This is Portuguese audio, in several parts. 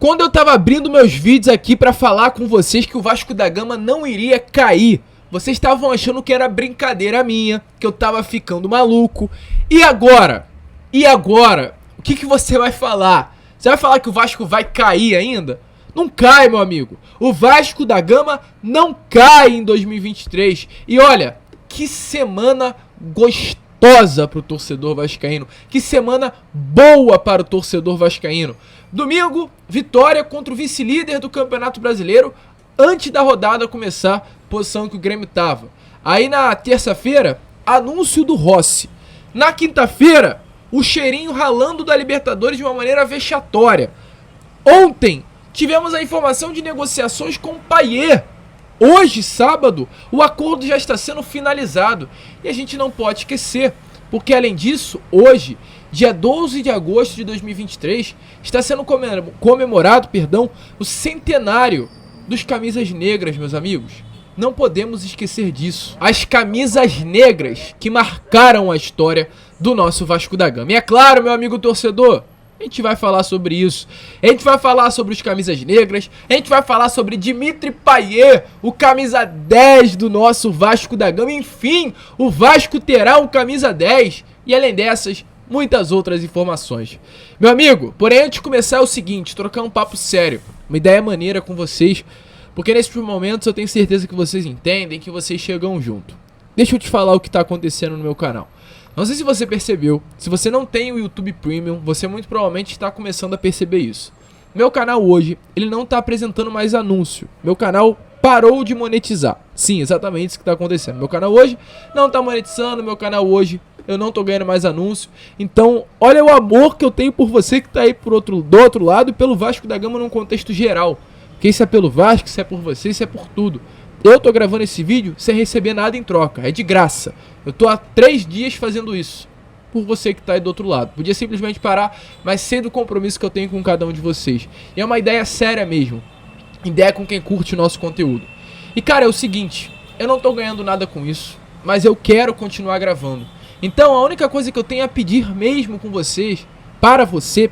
Quando eu tava abrindo meus vídeos aqui pra falar com vocês que o Vasco da Gama não iria cair, vocês estavam achando que era brincadeira minha, que eu tava ficando maluco. E agora? O que você vai falar? Você vai falar que o Vasco vai cair ainda? Não cai, meu amigo. O Vasco da Gama não cai em 2023. E olha, que semana gostosa pro torcedor vascaíno. Que semana boa para o torcedor vascaíno. Domingo, vitória contra o vice-líder do Campeonato Brasileiro antes da rodada começar, posição que o Grêmio tava. Aí na terça-feira, anúncio do Rossi. Na quinta-feira, o cheirinho ralando da Libertadores de uma maneira vexatória. Ontem, tivemos a informação de negociações com o Payet. Hoje, sábado, o acordo já está sendo finalizado. E a gente não pode esquecer, porque além disso, hoje, dia 12 de agosto de 2023, está sendo comemorado, o centenário dos camisas negras, meus amigos. Não podemos esquecer disso. As camisas negras que marcaram a história do nosso Vasco da Gama. E é claro, meu amigo torcedor, a gente vai falar sobre isso. A gente vai falar sobre os camisas negras. A gente vai falar sobre Dimitri Payet, o camisa 10 do nosso Vasco da Gama. Enfim, o Vasco terá um camisa 10. E além dessas, muitas outras informações. Meu amigo, porém antes de começar é o seguinte, trocar um papo sério, uma ideia maneira com vocês, porque nesses momentos eu tenho certeza que vocês entendem, que vocês chegam junto. Deixa eu te falar o que está acontecendo no meu canal. Não sei se você percebeu, se você não tem o YouTube Premium, você muito provavelmente está começando a perceber isso. Meu canal hoje, ele não está apresentando mais anúncio. Meu canal parou de monetizar. Sim, exatamente isso que está acontecendo. Meu canal hoje não está monetizando, meu canal hoje eu não tô ganhando mais anúncio. Então, olha o amor que eu tenho por você que tá aí do outro lado e pelo Vasco da Gama num contexto geral. Porque isso é pelo Vasco, isso é por você, isso é por tudo. Eu tô gravando esse vídeo sem receber nada em troca, é de graça. Eu tô há 3 dias fazendo isso por você que tá aí do outro lado. Podia simplesmente parar, mas sei do compromisso que eu tenho com cada um de vocês. E é uma ideia séria mesmo. Ideia com quem curte o nosso conteúdo. E cara, é o seguinte, eu não tô ganhando nada com isso, mas eu quero continuar gravando. Então a única coisa que eu tenho a pedir mesmo com vocês, para você,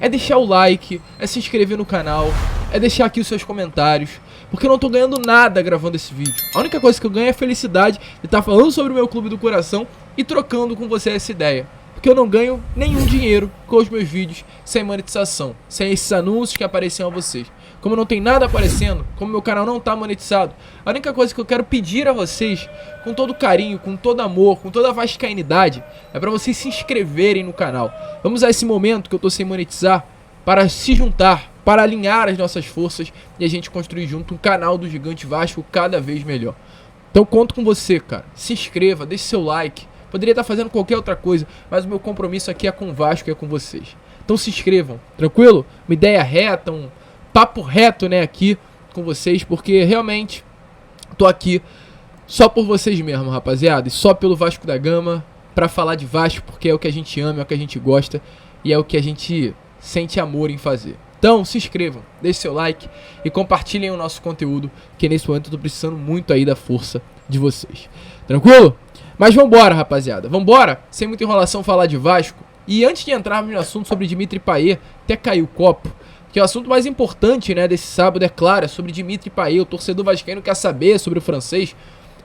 é deixar o like, é se inscrever no canal, é deixar aqui os seus comentários, porque eu não tô ganhando nada gravando esse vídeo. A única coisa que eu ganho é a felicidade de estar falando sobre o meu clube do coração e trocando com você essa ideia. Porque eu não ganho nenhum dinheiro com os meus vídeos sem monetização, sem esses anúncios que apareciam a vocês. Como não tem nada aparecendo, como meu canal não tá monetizado, a única coisa que eu quero pedir a vocês, com todo carinho, com todo amor, com toda a vascainidade, é para vocês se inscreverem no canal. Vamos a esse momento que eu tô sem monetizar para se juntar, para alinhar as nossas forças e a gente construir junto um canal do Gigante Vasco cada vez melhor. Então conto com você, cara. Se inscreva, deixe seu like. Poderia estar fazendo qualquer outra coisa, mas o meu compromisso aqui é com o Vasco e é com vocês. Então se inscrevam, tranquilo? Uma ideia reta, um papo reto, né, aqui com vocês, porque realmente tô aqui só por vocês mesmo, rapaziada, e só pelo Vasco da Gama, pra falar de Vasco, porque é o que a gente ama, é o que a gente gosta e é o que a gente sente amor em fazer. Então se inscrevam, deixem seu like e compartilhem o nosso conteúdo, que nesse momento eu tô precisando muito aí da força de vocês. Tranquilo? Mas vambora, rapaziada, vambora, sem muita enrolação, falar de Vasco. E antes de entrarmos no assunto sobre Dimitri Payet, até caiu o copo, que é o assunto mais importante, né, desse sábado, é claro, é sobre Dimitri Payet. O torcedor vascaíno quer saber sobre o francês.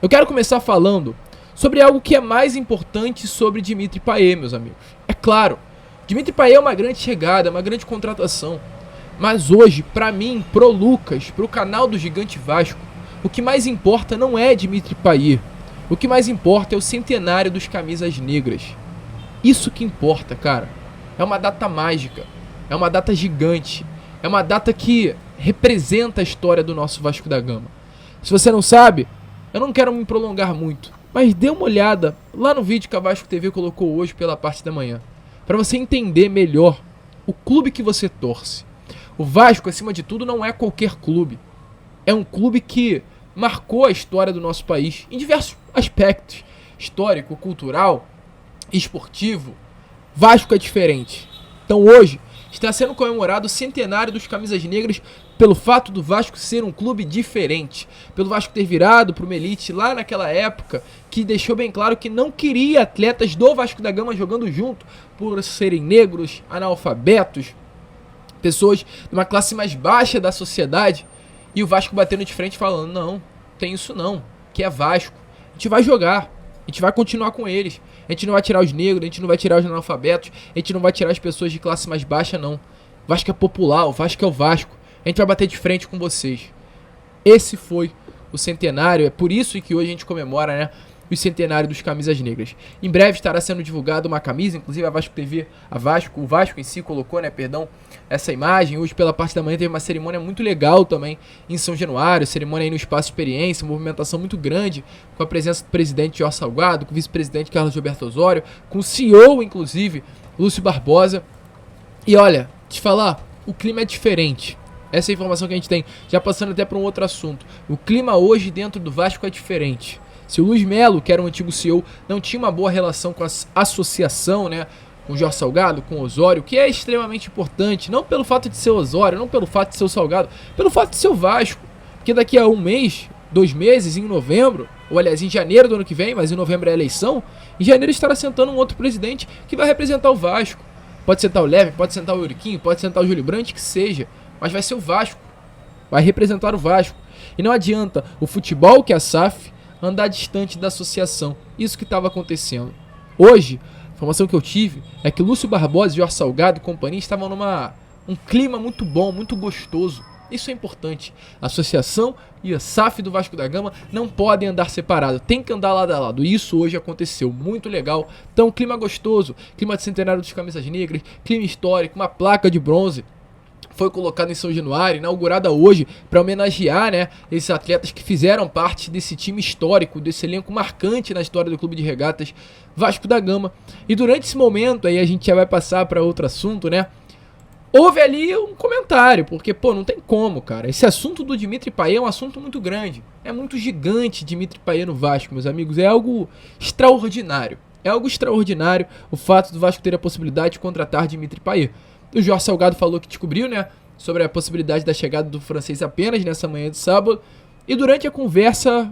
Eu quero começar falando sobre algo que é mais importante sobre Dimitri Payet, meus amigos. É claro, Dimitri Payet é uma grande chegada, uma grande contratação. Mas hoje, pra mim, pro Lucas, pro canal do Gigante Vasco, o que mais importa não é Dimitri Payet. O que mais importa é o centenário dos camisas negras. Isso que importa, cara. É uma data mágica. É uma data gigante. É uma data que representa a história do nosso Vasco da Gama. Se você não sabe, eu não quero me prolongar muito, mas dê uma olhada lá no vídeo que a Vasco TV colocou hoje pela parte da manhã, para você entender melhor o clube que você torce. O Vasco, acima de tudo, não é qualquer clube. É um clube que marcou a história do nosso país em diversos aspectos. Histórico, cultural, esportivo. Vasco é diferente. Então hoje está sendo comemorado o centenário dos camisas negras pelo fato do Vasco ser um clube diferente. Pelo Vasco ter virado para uma elite lá naquela época, que deixou bem claro que não queria atletas do Vasco da Gama jogando junto por serem negros, analfabetos, pessoas de uma classe mais baixa da sociedade, e o Vasco batendo de frente falando, não, tem isso não, que é Vasco, a gente vai jogar, a gente vai continuar com eles, a gente não vai tirar os negros, a gente não vai tirar os analfabetos, a gente não vai tirar as pessoas de classe mais baixa não, o Vasco é popular, o Vasco é o Vasco, a gente vai bater de frente com vocês. Esse foi o centenário, é por isso que hoje a gente comemora, né, o centenário dos Camisas Negras. Em breve estará sendo divulgada uma camisa, inclusive a Vasco TV, o Vasco em si colocou, né, essa imagem. Hoje pela parte da manhã teve uma cerimônia muito legal também em São Januário, cerimônia aí no Espaço Experiência, movimentação muito grande, com a presença do presidente Jorge Salgado, com o vice-presidente Carlos Gilberto Osório, com o CEO, inclusive, Lúcio Barbosa. E olha, te falar, o clima é diferente. Essa é a informação que a gente tem, já passando até para um outro assunto. O clima hoje dentro do Vasco é diferente. Se o Luiz Melo, que era o antigo CEO, não tinha uma boa relação com a associação, né, com o Jorge Salgado, com o Osório, que é extremamente importante, não pelo fato de ser Osório, não pelo fato de ser o Salgado, pelo fato de ser o Vasco, porque daqui a um mês, 2 meses, em novembro, ou aliás, em janeiro do ano que vem, mas em novembro é a eleição, em janeiro estará sentando um outro presidente que vai representar o Vasco. Pode sentar o Leve, pode sentar o Euriquinho, pode sentar o Júlio Brandt, que seja, mas vai ser o Vasco, vai representar o Vasco. E não adianta o futebol, que é a SAF, andar distante da associação. Isso que estava acontecendo. Hoje, a informação que eu tive é que Lúcio Barbosa, Jorge Salgado e companhia estavam um clima muito bom, muito gostoso. Isso é importante. A associação e a SAF do Vasco da Gama não podem andar separados. Tem que andar lado a lado. Isso hoje aconteceu. Muito legal. Então, clima gostoso. Clima de centenário dos Camisas Negras. Clima histórico. Uma placa de bronze foi colocada em São Januário, inaugurada hoje, para homenagear, né, esses atletas que fizeram parte desse time histórico, desse elenco marcante na história do Clube de Regatas Vasco da Gama. E durante esse momento, aí a gente já vai passar para outro assunto, né, houve ali um comentário, porque, pô, não tem como, cara. Esse assunto do Dimitri Payet é um assunto muito grande, é muito gigante Dimitri Payet no Vasco, meus amigos, é algo extraordinário. É algo extraordinário o fato do Vasco ter a possibilidade de contratar Dimitri Payet. O Jorge Salgado falou que descobriu, né, sobre a possibilidade da chegada do francês apenas nessa manhã de sábado. E durante a conversa,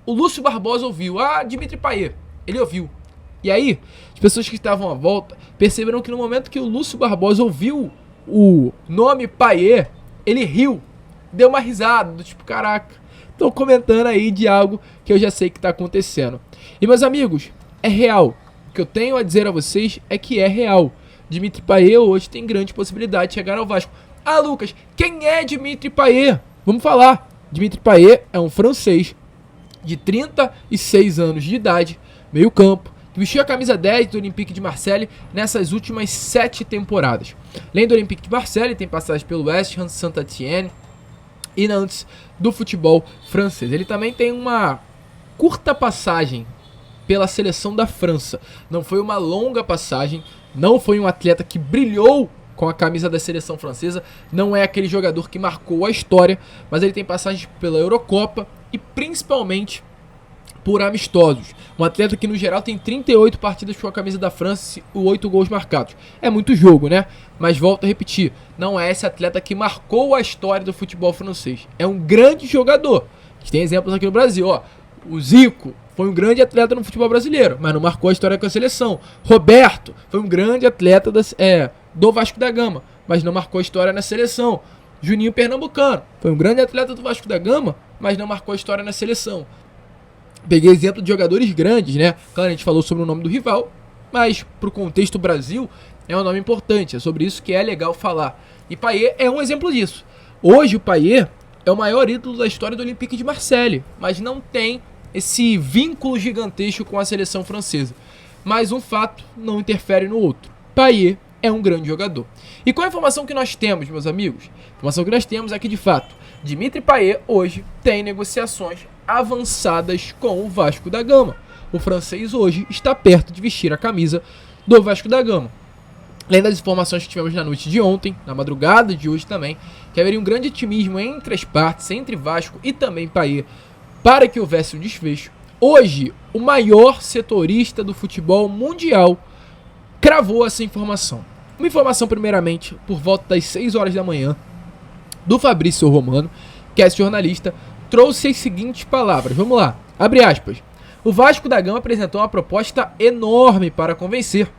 o Lúcio Barbosa ouviu. Dimitri Payet. Ele ouviu. E aí, as pessoas que estavam à volta perceberam que no momento que o Lúcio Barbosa ouviu o nome Payet, ele riu. Deu uma risada, do tipo, caraca, tô comentando aí de algo que eu já sei que tá acontecendo. E meus amigos, é real. O que eu tenho a dizer a vocês é que é real. Dimitri Payet hoje tem grande possibilidade de chegar ao Vasco. Lucas, quem é Dimitri Payet? Vamos falar. Dimitri Payet é um francês de 36 anos de idade, meio campo, que vestiu a camisa 10 do Olympique de Marseille nessas últimas 7 temporadas. Além do Olympique de Marseille, tem passagem pelo West Ham, Saint-Étienne e Nantes do futebol francês. Ele também tem uma curta passagem pela seleção da França. Não foi uma longa passagem, não foi um atleta que brilhou com a camisa da seleção francesa, não é aquele jogador que marcou a história, mas ele tem passagem pela Eurocopa e principalmente por amistosos. Um atleta que no geral tem 38 partidas com a camisa da França e 8 gols marcados. É muito jogo, né? Mas volto a repetir, não é esse atleta que marcou a história do futebol francês. É um grande jogador. A gente tem exemplos aqui no Brasil, ó. O Zico foi um grande atleta no futebol brasileiro, mas não marcou a história com a seleção. Roberto foi um grande atleta do Vasco da Gama, mas não marcou a história na seleção. Juninho Pernambucano foi um grande atleta do Vasco da Gama, mas não marcou a história na seleção. Peguei exemplo de jogadores grandes, né? Claro, a gente falou sobre o nome do rival, mas pro contexto Brasil é um nome importante, é sobre isso que é legal falar. E Payet é um exemplo disso. Hoje o Payet é o maior ídolo da história do Olympique de Marseille, mas não tem esse vínculo gigantesco com a seleção francesa. Mas um fato não interfere no outro. Payet é um grande jogador. E qual a informação que nós temos, meus amigos? A informação que nós temos é que, de fato, Dimitri Payet hoje tem negociações avançadas com o Vasco da Gama. O francês hoje está perto de vestir a camisa do Vasco da Gama. Além das informações que tivemos na noite de ontem, na madrugada de hoje também, que haveria um grande otimismo entre as partes, entre Vasco e também Payet, para que houvesse um desfecho. Hoje, o maior setorista do futebol mundial cravou essa informação. Uma informação, primeiramente, por volta das 6 horas da manhã, do Fabrício Romano, que é esse jornalista, trouxe as seguintes palavras. Vamos lá, abre aspas. O Vasco da Gama apresentou uma proposta enorme para convencer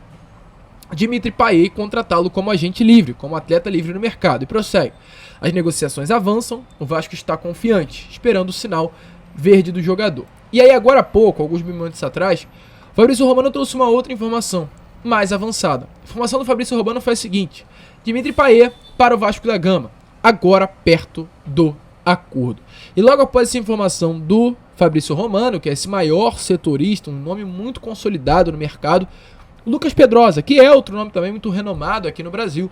Dimitri Payet e contratá-lo como agente livre, como atleta livre no mercado. E prossegue. As negociações avançam, o Vasco está confiante, esperando o sinal verde do jogador. E aí agora há pouco, alguns minutos atrás, Fabrício Romano trouxe uma outra informação mais avançada. A informação do Fabrício Romano foi a seguinte: Dimitri Payet para o Vasco da Gama, agora perto do acordo. E logo após essa informação do Fabrício Romano, que é esse maior setorista, um nome muito consolidado no mercado, o Lucas Pedrosa, que é outro nome também muito renomado aqui no Brasil,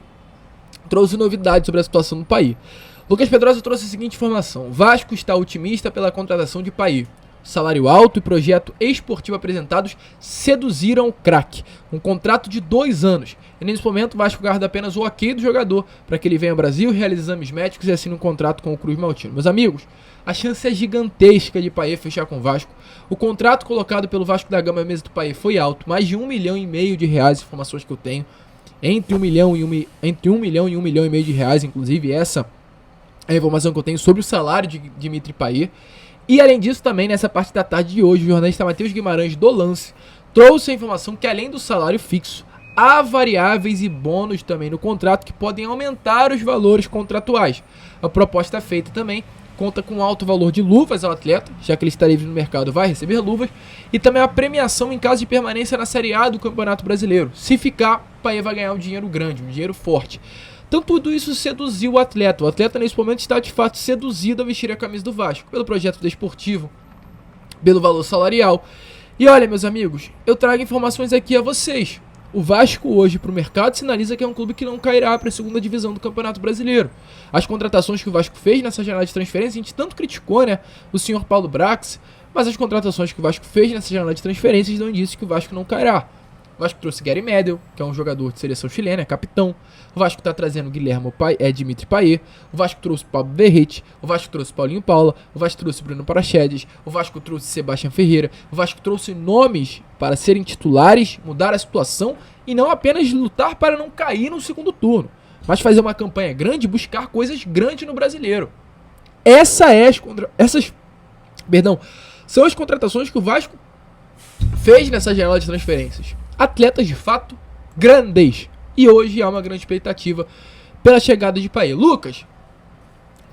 trouxe novidades sobre a situação do Payet. Lucas Pedrosa trouxe a seguinte informação: Vasco está otimista pela contratação de Payet. Salário alto e projeto esportivo apresentados seduziram o craque. Um contrato de 2 anos. E nesse momento o Vasco guarda apenas o ok do jogador para que ele venha ao Brasil, realize exames médicos e assine um contrato com o Cruz Maltino. Meus amigos, a chance é gigantesca de Payet fechar com o Vasco. O contrato colocado pelo Vasco da Gama na mesa do Payet foi alto, mais de 1,5 milhão de reais, informações que eu tenho. Entre 1 milhão e 1,5 milhão de reais, inclusive essa é a informação que eu tenho sobre o salário de Dimitri Payet. E além disso também, nessa parte da tarde de hoje, o jornalista Matheus Guimarães do Lance trouxe a informação que além do salário fixo, há variáveis e bônus também no contrato que podem aumentar os valores contratuais. A proposta feita também conta com um alto valor de luvas ao atleta, já que ele está livre no mercado, vai receber luvas, e também a premiação em caso de permanência na Série A do Campeonato Brasileiro. Se ficar, o Payet vai ganhar um dinheiro grande, um dinheiro forte. Então tudo isso seduziu o atleta. O atleta nesse momento está de fato seduzido a vestir a camisa do Vasco, pelo projeto desportivo, pelo valor salarial. E olha, meus amigos, eu trago informações aqui a vocês. O Vasco hoje para o mercado sinaliza que é um clube que não cairá para a segunda divisão do Campeonato Brasileiro. As contratações que o Vasco fez nessa janela de transferência, a gente tanto criticou, né, o senhor Paulo Brax, mas as contratações que o Vasco fez nessa janela de transferências dão indício que o Vasco não cairá. O Vasco trouxe Gary Medel, que é um jogador de seleção chilena, é capitão. O Vasco está trazendo Dimitri Payet. O Vasco trouxe Pablo Verrete. O Vasco trouxe Paulinho Paula. O Vasco trouxe Bruno Parachedes. O Vasco trouxe Sebastião Ferreira. O Vasco trouxe nomes para serem titulares, mudar a situação e não apenas lutar para não cair no segundo turno, mas fazer uma campanha grande e buscar coisas grandes no brasileiro. Essas são as contratações que o Vasco fez nessa janela de transferências. Atletas de fato grandes. E hoje há uma grande expectativa pela chegada de Payet. Lucas,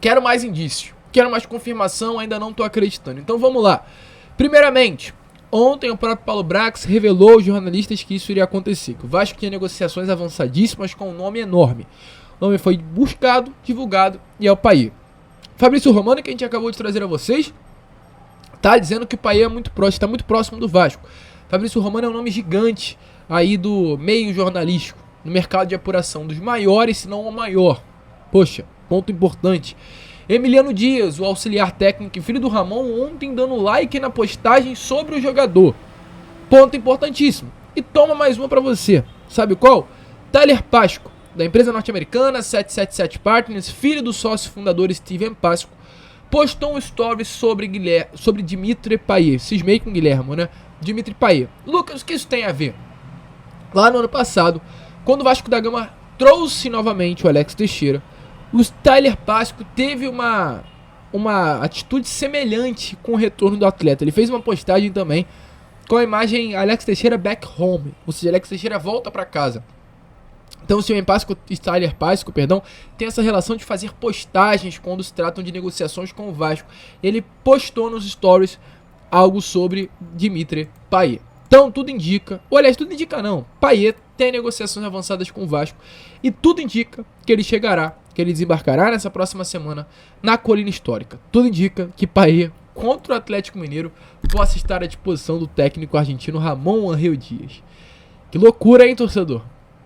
quero mais indício, quero mais confirmação, ainda não estou acreditando. Então vamos lá. Primeiramente, ontem o próprio Paulo Brax revelou aos jornalistas que isso iria acontecer, que o Vasco tinha negociações avançadíssimas com um nome enorme. O nome foi buscado, divulgado e é o Payet. Fabrício Romano, que a gente acabou de trazer a vocês, tá dizendo que o Payet é muito próximo, está muito próximo do Vasco. Fabrício Romano é um nome gigante aí do meio jornalístico, no mercado de apuração, dos maiores, se não o maior. Poxa, ponto importante. Emiliano Dias, o auxiliar técnico e filho do Ramon, ontem dando like na postagem sobre o jogador. Ponto importantíssimo. E toma mais uma pra você. Sabe qual? Tyler Pasco, da empresa norte-americana 777 Partners, filho do sócio fundador Steven Pasco, postou um story sobre Dimitri Payet. Cismei com o Guilherme, né? Dimitri Payet. Lucas, o que isso tem a ver? Lá no ano passado, quando o Vasco da Gama trouxe novamente o Alex Teixeira, o Tyler Pasco teve uma atitude semelhante com o retorno do atleta. Ele fez uma postagem também com a imagem Alex Teixeira back home, ou seja, Alex Teixeira volta para casa. Então o Steven Pasco, Tyler Pasco, tem essa relação de fazer postagens quando se tratam de negociações com o Vasco. Ele postou nos stories algo sobre Dimitri Payet. Então tudo indica, ou aliás, tudo indica não, Payet tem negociações avançadas com o Vasco e tudo indica que ele chegará, que ele desembarcará nessa próxima semana na Colina Histórica. Tudo indica que Payet, contra o Atlético Mineiro, possa estar à disposição do técnico argentino Ramon Ángel Dias. Que loucura, hein, torcedor?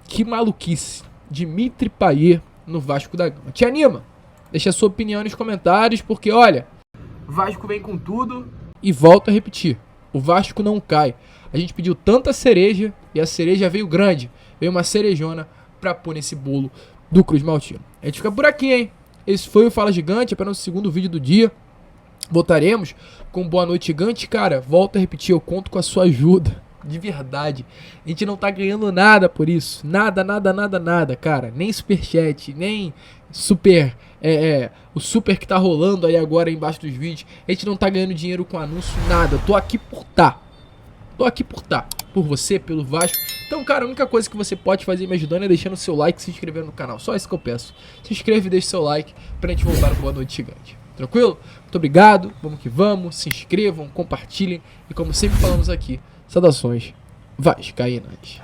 Que maluquice. Dimitri Payet no Vasco da Gama. Te anima? Deixa a sua opinião nos comentários, porque olha, Vasco vem com tudo e volto a repetir, o Vasco não cai. A gente pediu tanta cereja e a cereja veio grande. Veio uma cerejona pra pôr nesse bolo do Cruz Maltino. A gente fica por aqui, hein? Esse foi o Fala Gigante, apenas o segundo vídeo do dia. Voltaremos com Boa Noite Gigante. Cara, volto a repetir, eu conto com a sua ajuda. De verdade. A gente não tá ganhando nada por isso. Nada, cara. Nem superchat, nem super... o super que tá rolando aí agora embaixo dos vídeos. A gente não tá ganhando dinheiro com anúncio, nada. Tô aqui por tá. por você, pelo Vasco. Então, cara, a única coisa que você pode fazer me ajudando é deixando o seu like e se inscrevendo no canal. Só isso que eu peço. Se inscreve e deixa o seu like pra gente voltar no Boa Noite Gigante. Tranquilo? Muito obrigado, vamos que vamos. Se inscrevam, compartilhem e, como sempre falamos aqui, saudações vascaínas.